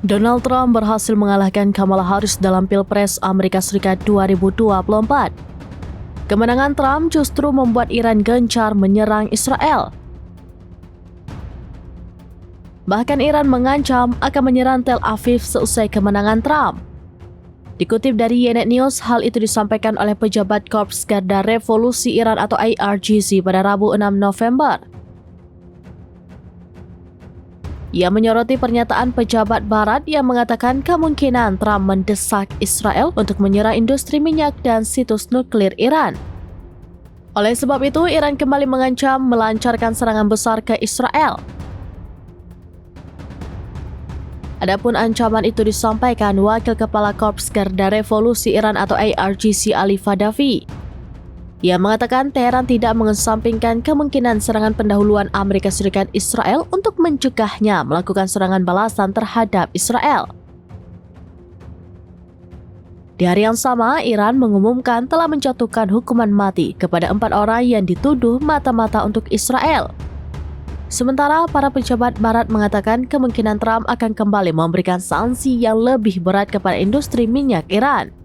Donald Trump berhasil mengalahkan Kamala Harris dalam Pilpres Amerika Serikat 2024. Kemenangan Trump justru membuat Iran gencar menyerang Israel. Bahkan Iran mengancam akan menyerang Tel Aviv seusai kemenangan Trump. Dikutip dari Ynet News, hal itu disampaikan oleh pejabat Korps Garda Revolusi Iran atau IRGC pada Rabu 6 November. Ia menyoroti pernyataan pejabat Barat yang mengatakan kemungkinan Trump mendesak Israel untuk menyerang industri minyak dan situs nuklir Iran. Oleh sebab itu, Iran kembali mengancam melancarkan serangan besar ke Israel. Adapun ancaman itu disampaikan Wakil Kepala Korps Garda Revolusi Iran atau IRGC Ali Fadavi. Ia mengatakan Teheran tidak mengesampingkan kemungkinan serangan pendahuluan Amerika Serikat Israel untuk mencegahnya melakukan serangan balasan terhadap Israel. Di hari yang sama, Iran mengumumkan telah menjatuhkan hukuman mati kepada 4 orang yang dituduh mata-mata untuk Israel. Sementara para pejabat Barat mengatakan kemungkinan Trump akan kembali memberikan sanksi yang lebih berat kepada industri minyak Iran.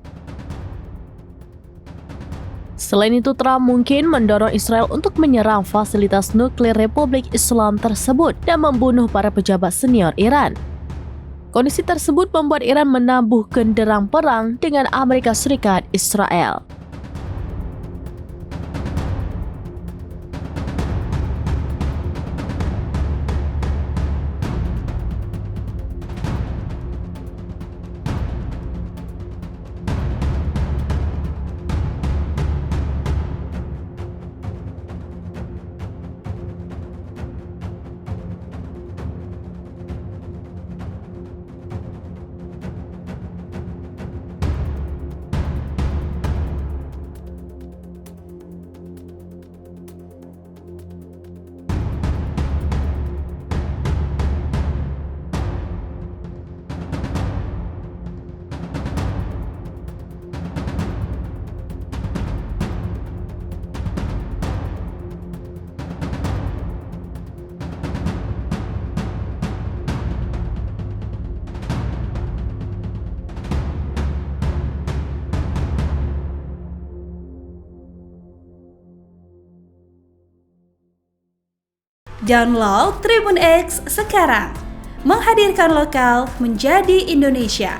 Selain itu, Trump mungkin mendorong Israel untuk menyerang fasilitas nuklir Republik Islam tersebut dan membunuh para pejabat senior Iran. Kondisi tersebut membuat Iran menabuh genderang perang dengan Amerika Serikat Israel. Download Tribun X sekarang, menghadirkan lokal menjadi Indonesia.